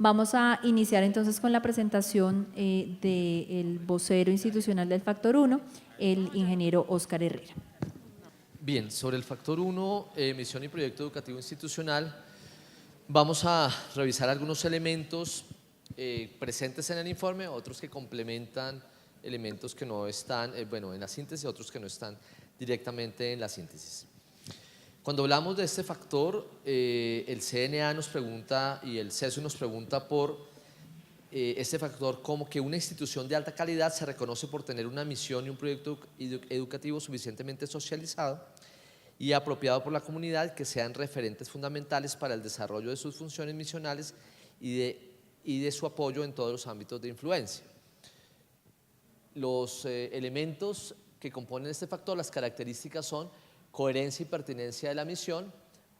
Vamos a iniciar entonces con la presentación del vocero institucional del Factor 1, el ingeniero Óscar Herrera. Bien, sobre el Factor 1, misión y proyecto educativo institucional, vamos a revisar algunos elementos presentes en el informe, otros que complementan elementos que no están, en la síntesis, otros que no están directamente en la síntesis. Cuando hablamos de este factor, el CNA nos pregunta y el CESU nos pregunta por este factor como que una institución de alta calidad se reconoce por tener una misión y un proyecto educativo suficientemente socializado y apropiado por la comunidad, que sean referentes fundamentales para el desarrollo de sus funciones misionales y de su apoyo en todos los ámbitos de influencia. Los elementos que componen este factor, las características son coherencia y pertinencia de la misión,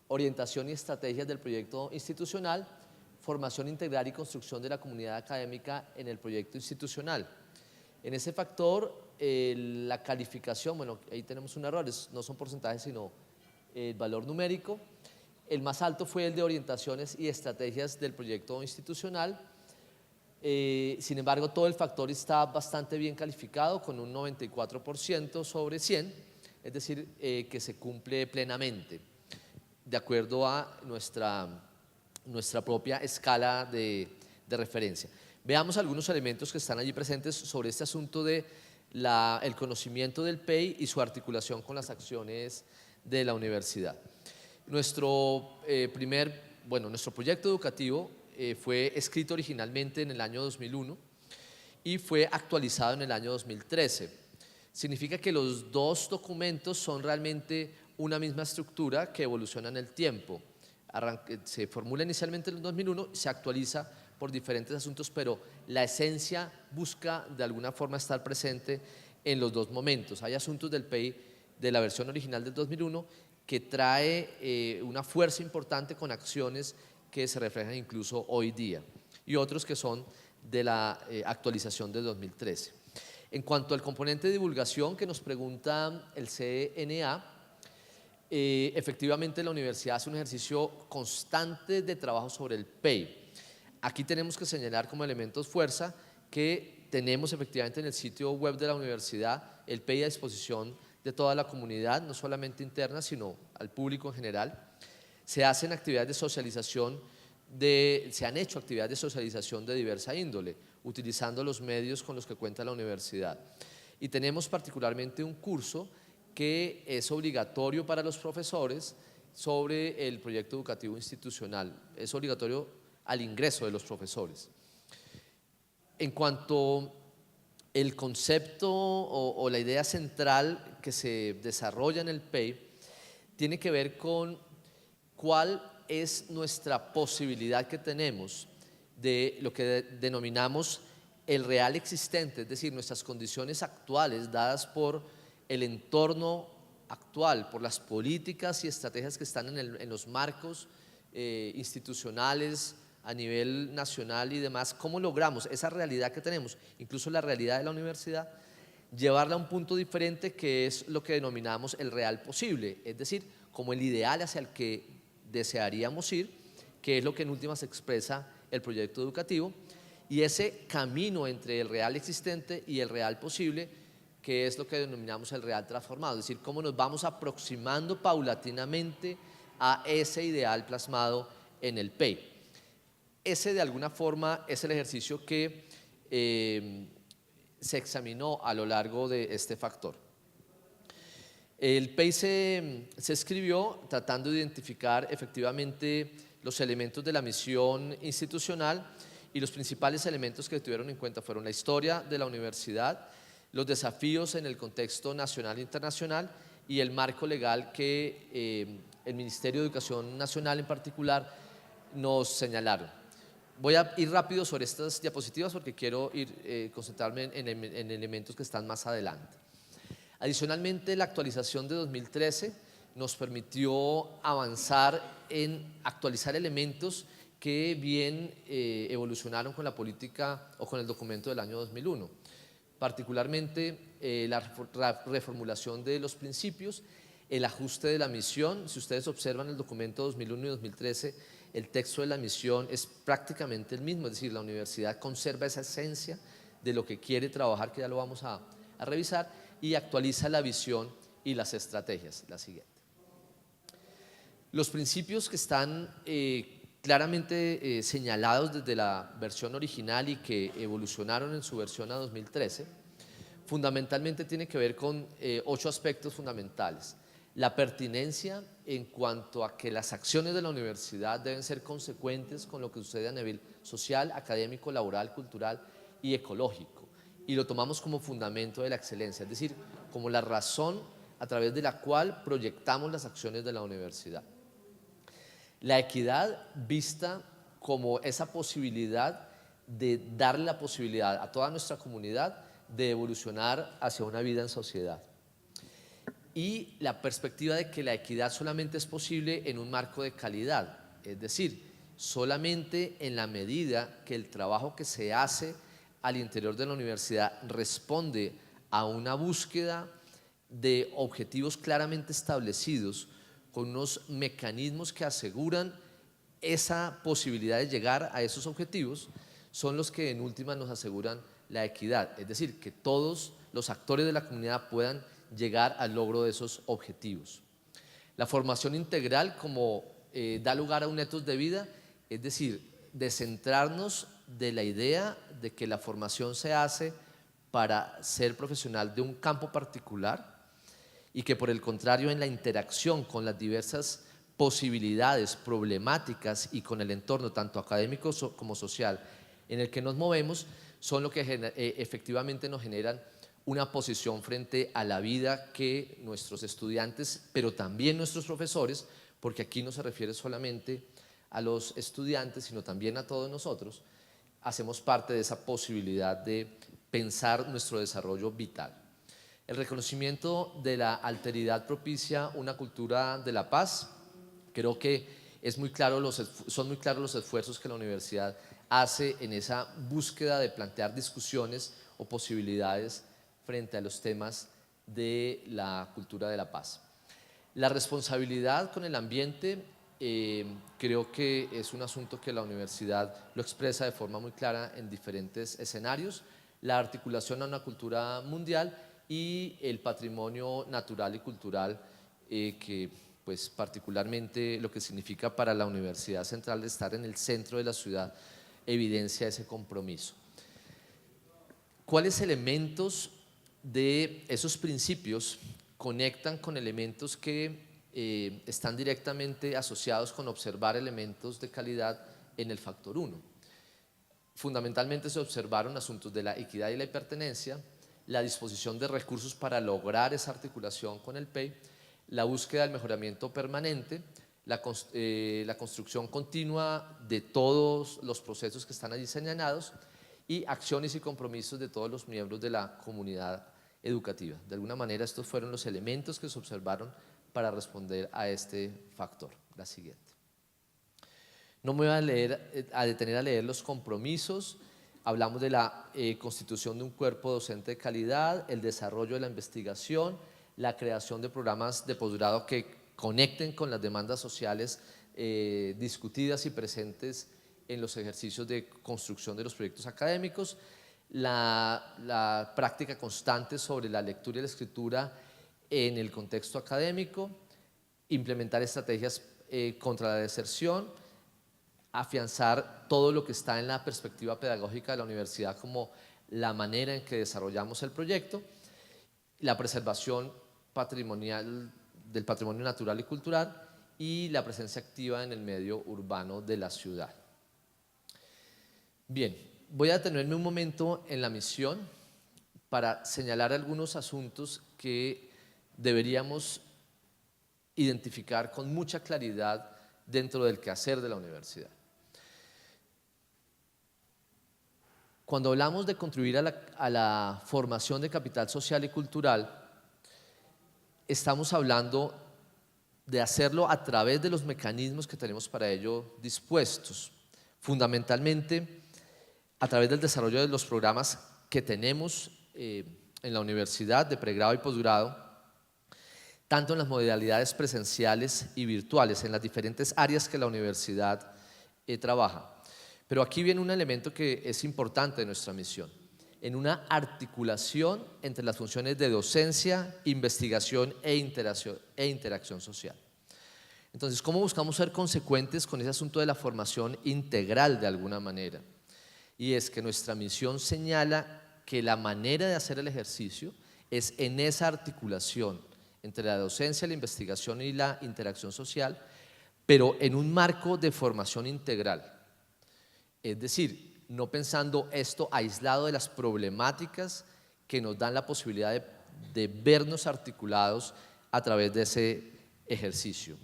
orientación y estrategias del proyecto institucional, formación integral y construcción de la comunidad académica en el proyecto institucional. En ese factor, la calificación, bueno, ahí tenemos un error, no son porcentajes sino el valor numérico. El más alto fue el de orientaciones y estrategias del proyecto institucional. Sin embargo, todo el factor está bastante bien calificado con un 94% sobre 100, es decir, que se cumple plenamente de acuerdo a nuestra propia escala de referencia. Veamos algunos elementos que están allí presentes sobre este asunto de el conocimiento del PEI y su articulación con las acciones de la universidad. Nuestro proyecto educativo fue escrito originalmente en el año 2001 y fue actualizado en el año 2013. Significa que los dos documentos son realmente una misma estructura que evoluciona en el tiempo. Se formula inicialmente en el 2001, se actualiza por diferentes asuntos, pero la esencia busca de alguna forma estar presente en los dos momentos. Hay asuntos del PEI de la versión original del 2001 que trae una fuerza importante con acciones que se reflejan incluso hoy día, y otros que son de la actualización del 2013. En cuanto al componente de divulgación que nos pregunta el CNA, efectivamente la universidad hace un ejercicio constante de trabajo sobre el PEI. Aquí tenemos que señalar como elementos fuerza que tenemos efectivamente en el sitio web de la universidad el PEI a disposición de toda la comunidad, no solamente interna, sino al público en general. Se hacen actividades de socialización, se han hecho actividades de socialización de diversa índole, utilizando los medios con los que cuenta la universidad. Y tenemos particularmente un curso que es obligatorio para los profesores sobre el proyecto educativo institucional. Es obligatorio al ingreso de los profesores. En cuanto al concepto o la idea central que se desarrolla en el PEI, tiene que ver con cuál es nuestra posibilidad que tenemos de lo que denominamos el real existente, es decir, nuestras condiciones actuales dadas por el entorno actual, por las políticas y estrategias que están en los marcos institucionales a nivel nacional y demás. ¿Cómo logramos esa realidad que tenemos, incluso la realidad de la universidad, llevarla a un punto diferente que es lo que denominamos el real posible, es decir, como el ideal hacia el que desearíamos ir, que es lo que en última se expresa el proyecto educativo, y ese camino entre el real existente y el real posible, que es lo que denominamos el real transformado, es decir, cómo nos vamos aproximando paulatinamente a ese ideal plasmado en el PEI. Ese de alguna forma es el ejercicio que se examinó a lo largo de este factor. El PEI se escribió tratando de identificar efectivamente los elementos de la misión institucional, y los principales elementos que tuvieron en cuenta fueron la historia de la universidad, los desafíos en el contexto nacional e internacional y el marco legal que el Ministerio de Educación Nacional en particular nos señalaron. Voy a ir rápido sobre estas diapositivas porque quiero concentrarme en elementos que están más adelante. Adicionalmente, la actualización de 2013 nos permitió avanzar en actualizar elementos que bien evolucionaron con la política o con el documento del año 2001, particularmente la reformulación de los principios, el ajuste de la misión. Si ustedes observan el documento 2001 y 2013, el texto de la misión es prácticamente el mismo, es decir, la universidad conserva esa esencia de lo que quiere trabajar, que ya lo vamos a revisar, y actualiza la visión y las estrategias. La siguiente. Los principios que están claramente señalados desde la versión original y que evolucionaron en su versión a 2013, fundamentalmente tiene que ver con 8 aspectos fundamentales. La pertinencia en cuanto a que las acciones de la universidad deben ser consecuentes con lo que sucede a nivel social, académico, laboral, cultural y ecológico. Y lo tomamos como fundamento de la excelencia, es decir, como la razón a través de la cual proyectamos las acciones de la universidad. La equidad vista como esa posibilidad de darle la posibilidad a toda nuestra comunidad de evolucionar hacia una vida en sociedad. Y la perspectiva de que la equidad solamente es posible en un marco de calidad, es decir, solamente en la medida que el trabajo que se hace al interior de la universidad responde a una búsqueda de objetivos claramente establecidos, con unos mecanismos que aseguran esa posibilidad de llegar a esos objetivos, son los que en última nos aseguran la equidad, es decir, que todos los actores de la comunidad puedan llegar al logro de esos objetivos. La formación integral como da lugar a un etos de vida, es decir, descentrarnos de la idea de que la formación se hace para ser profesional de un campo particular y que por el contrario en la interacción con las diversas posibilidades, problemáticas y con el entorno tanto académico como social en el que nos movemos son lo que efectivamente nos generan una posición frente a la vida que nuestros estudiantes, pero también nuestros profesores, porque aquí no se refiere solamente a los estudiantes, sino también a todos nosotros, hacemos parte de esa posibilidad de pensar nuestro desarrollo vital. El reconocimiento de la alteridad propicia una cultura de la paz. Creo que son muy claros los esfuerzos que la universidad hace en esa búsqueda de plantear discusiones o posibilidades frente a los temas de la cultura de la paz. La responsabilidad con el ambiente creo que es un asunto que la universidad lo expresa de forma muy clara en diferentes escenarios. La articulación a una cultura mundial y el patrimonio natural y cultural que pues particularmente lo que significa para la Universidad Central de estar en el centro de la ciudad evidencia ese compromiso. ¿Cuáles elementos de esos principios conectan con elementos que están directamente asociados con observar elementos de calidad en el factor 1? Fundamentalmente se observaron asuntos de la equidad y la pertenencia, la disposición de recursos para lograr esa articulación con el PEI, la búsqueda del mejoramiento permanente, la construcción continua de todos los procesos que están allí señalados y acciones y compromisos de todos los miembros de la comunidad educativa. De alguna manera estos fueron los elementos que se observaron para responder a este factor. La siguiente. No me voy a detener a leer los compromisos. Hablamos de la constitución de un cuerpo docente de calidad, el desarrollo de la investigación, la creación de programas de posgrado que conecten con las demandas sociales discutidas y presentes en los ejercicios de construcción de los proyectos académicos, la práctica constante sobre la lectura y la escritura en el contexto académico, implementar estrategias contra la deserción, afianzar todo lo que está en la perspectiva pedagógica de la universidad como la manera en que desarrollamos el proyecto, la preservación patrimonial del patrimonio natural y cultural y la presencia activa en el medio urbano de la ciudad. Bien, voy a detenerme un momento en la misión para señalar algunos asuntos que deberíamos identificar con mucha claridad dentro del quehacer de la universidad. Cuando hablamos de contribuir a la formación de capital social y cultural, estamos hablando de hacerlo a través de los mecanismos que tenemos para ello dispuestos, fundamentalmente a través del desarrollo de los programas que tenemos en la universidad de pregrado y posgrado, tanto en las modalidades presenciales y virtuales, en las diferentes áreas que la universidad trabaja. Pero aquí viene un elemento que es importante de nuestra misión, en una articulación entre las funciones de docencia, investigación e interacción social. Entonces, ¿cómo buscamos ser consecuentes con ese asunto de la formación integral de alguna manera? Y es que nuestra misión señala que la manera de hacer el ejercicio es en esa articulación entre la docencia, la investigación y la interacción social, pero en un marco de formación integral. Es decir, no pensando esto aislado de las problemáticas que nos dan la posibilidad de vernos articulados a través de ese ejercicio.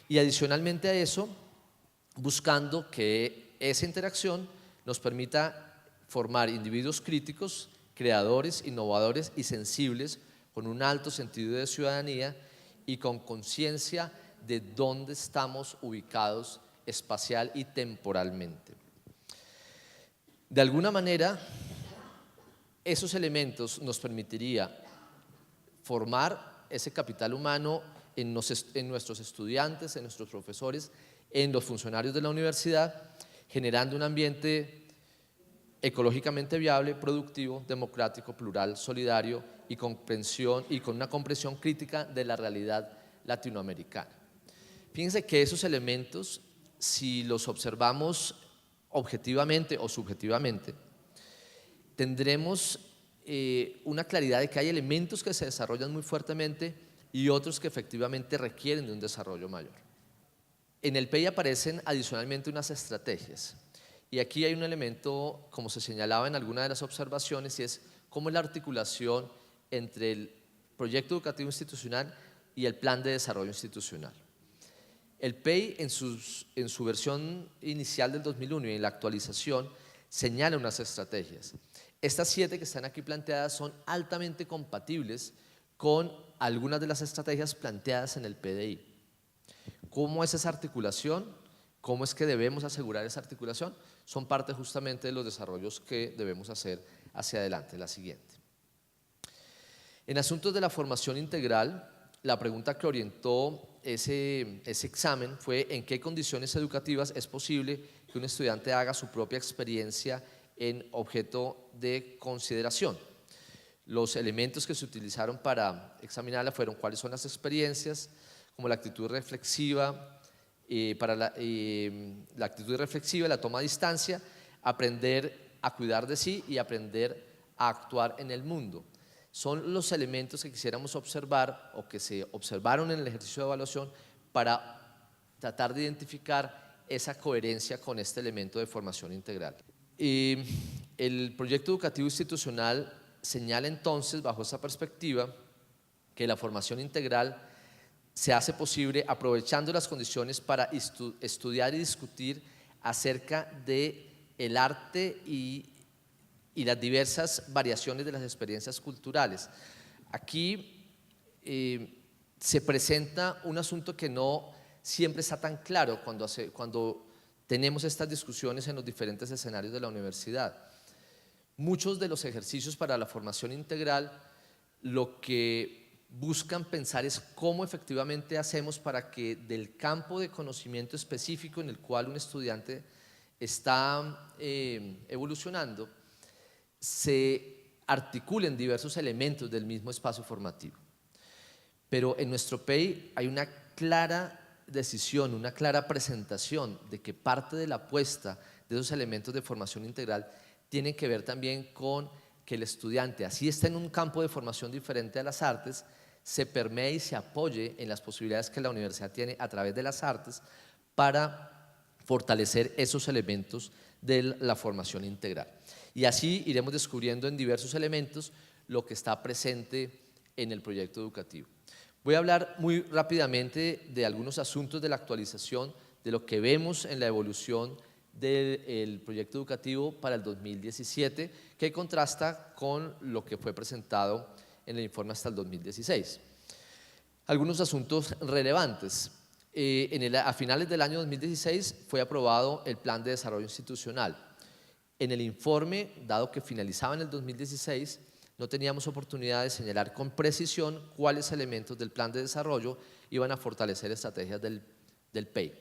Y adicionalmente a eso, buscando que esa interacción nos permita formar individuos críticos, creadores, innovadores y sensibles con un alto sentido de ciudadanía y con conciencia de dónde estamos ubicados espacial y temporalmente. De alguna manera, esos elementos nos permitiría formar ese capital humano en nuestros estudiantes, en nuestros profesores, en los funcionarios de la universidad, generando un ambiente ecológicamente viable, productivo, democrático, plural, solidario y con una comprensión crítica de la realidad latinoamericana. Fíjense que esos elementos, si los observamos objetivamente o subjetivamente, tendremos una claridad de que hay elementos que se desarrollan muy fuertemente y otros que efectivamente requieren de un desarrollo mayor. En el PEI aparecen adicionalmente unas estrategias. Y aquí hay un elemento, como se señalaba en alguna de las observaciones, y es cómo es la articulación entre el proyecto educativo institucional y el plan de desarrollo institucional. El PEI en su versión inicial del 2001 y en la actualización señala unas estrategias. Estas 7 que están aquí planteadas son altamente compatibles con algunas de las estrategias planteadas en el PDI. ¿Cómo es esa articulación? ¿Cómo es que debemos asegurar esa articulación? Son parte justamente de los desarrollos que debemos hacer hacia adelante. La siguiente. En asuntos de la formación integral, la pregunta que orientó ese examen fue en qué condiciones educativas es posible que un estudiante haga su propia experiencia en objeto de consideración. Los elementos que se utilizaron para examinarla fueron cuáles son las experiencias, como la actitud reflexiva, la actitud reflexiva, la toma de distancia, aprender a cuidar de sí y aprender a actuar en el mundo. Son los elementos que quisiéramos observar o que se observaron en el ejercicio de evaluación para tratar de identificar esa coherencia con este elemento de formación integral. El proyecto educativo institucional señala entonces, bajo esa perspectiva, que la formación integral se hace posible aprovechando las condiciones para estudiar y discutir acerca del arte y las diversas variaciones de las experiencias culturales. Aquí se presenta un asunto que no siempre está tan claro cuando tenemos estas discusiones en los diferentes escenarios de la universidad. Muchos de los ejercicios para la formación integral lo que buscan pensar es cómo efectivamente hacemos para que del campo de conocimiento específico en el cual un estudiante está evolucionando se articulen diversos elementos del mismo espacio formativo. Pero en nuestro PEI hay una clara decisión, una clara presentación de que parte de la apuesta de esos elementos de formación integral tiene que ver también con que el estudiante, así está en un campo de formación diferente a las artes, se permee y se apoye en las posibilidades que la universidad tiene a través de las artes para fortalecer esos elementos de la formación integral. Y así iremos descubriendo en diversos elementos lo que está presente en el proyecto educativo. Voy a hablar muy rápidamente de algunos asuntos de la actualización, de lo que vemos en la evolución del proyecto educativo para el 2017, que contrasta con lo que fue presentado en el informe hasta el 2016. Algunos asuntos relevantes. A finales del año 2016 fue aprobado el Plan de Desarrollo Institucional. En el informe, dado que finalizaba en el 2016, no teníamos oportunidad de señalar con precisión cuáles elementos del plan de desarrollo iban a fortalecer estrategias del PEI.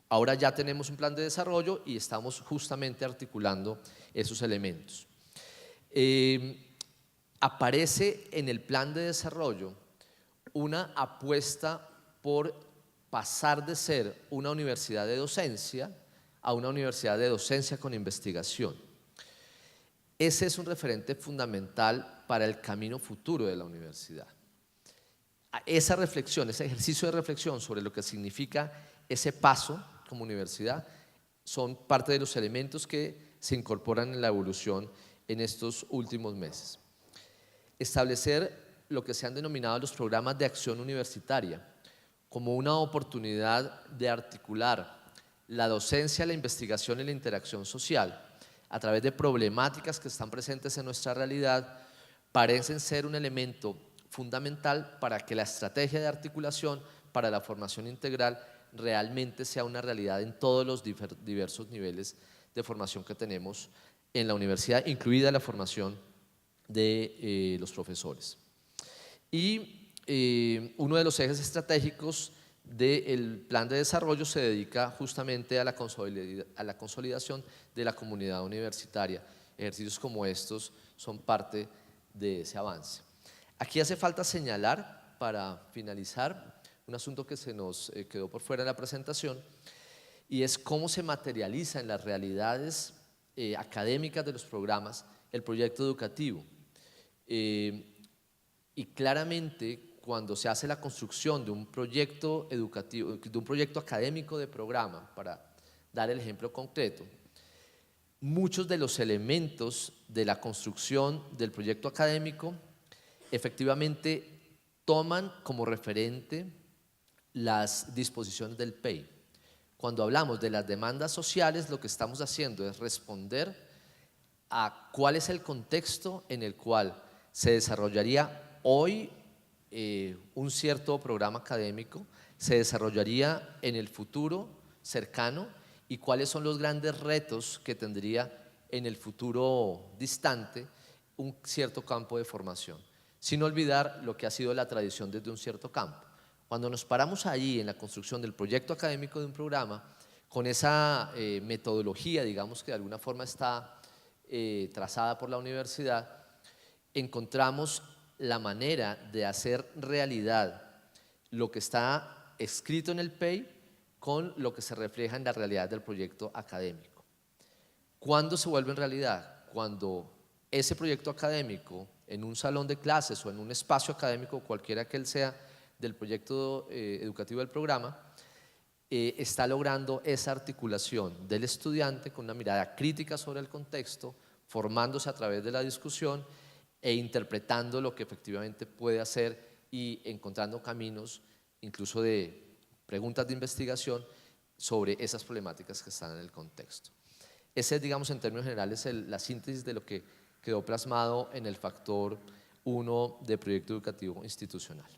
Ahora ya tenemos un plan de desarrollo y estamos justamente articulando esos elementos. Aparece en el plan de desarrollo una apuesta por pasar de ser una universidad de docencia a una universidad de docencia con investigación. Ese es un referente fundamental para el camino futuro de la universidad. Esa reflexión, ese ejercicio de reflexión sobre lo que significa ese paso como universidad son parte de los elementos que se incorporan en la evolución en estos últimos meses. Establecer lo que se han denominado los programas de acción universitaria como una oportunidad de articular la docencia, la investigación y la interacción social a través de problemáticas que están presentes en nuestra realidad, parecen ser un elemento fundamental para que la estrategia de articulación para la formación integral realmente sea una realidad en todos los diversos niveles de formación que tenemos en la universidad, incluida la formación de los profesores. Y uno de los ejes estratégicos del plan de desarrollo se dedica justamente a la consolidación de la comunidad universitaria. Ejercicios como estos son parte de ese avance. Aquí hace falta señalar, para finalizar, un asunto que se nos quedó por fuera de la presentación, y es cómo se materializa en las realidades académicas de los programas el proyecto educativo. Y claramente, cuando se hace la construcción de un proyecto educativo, de un proyecto académico de programa, para dar el ejemplo concreto, muchos de los elementos de la construcción del proyecto académico efectivamente toman como referente las disposiciones del PEI. Cuando hablamos de las demandas sociales, lo que estamos haciendo es responder a cuál es el contexto en el cual se desarrollaría hoy un cierto programa académico, se desarrollaría en el futuro cercano y cuáles son los grandes retos que tendría en el futuro distante un cierto campo de formación, sin olvidar lo que ha sido la tradición desde un cierto campo. Cuando nos paramos ahí en la construcción del proyecto académico de un programa, con esa metodología, digamos, que de alguna forma está trazada por la universidad, encontramos la manera de hacer realidad lo que está escrito en el PEI con lo que se refleja en la realidad del proyecto académico. ¿Cuándo se vuelve en realidad? Cuando ese proyecto académico, en un salón de clases o en un espacio académico, cualquiera que él sea, del proyecto educativo del programa, está logrando esa articulación del estudiante con una mirada crítica sobre el contexto, formándose a través de la discusión e interpretando lo que efectivamente puede hacer y encontrando caminos, incluso de preguntas de investigación sobre esas problemáticas que están en el contexto. Ese es, digamos, en términos generales, la síntesis de lo que quedó plasmado en el factor 1 de proyecto educativo institucional.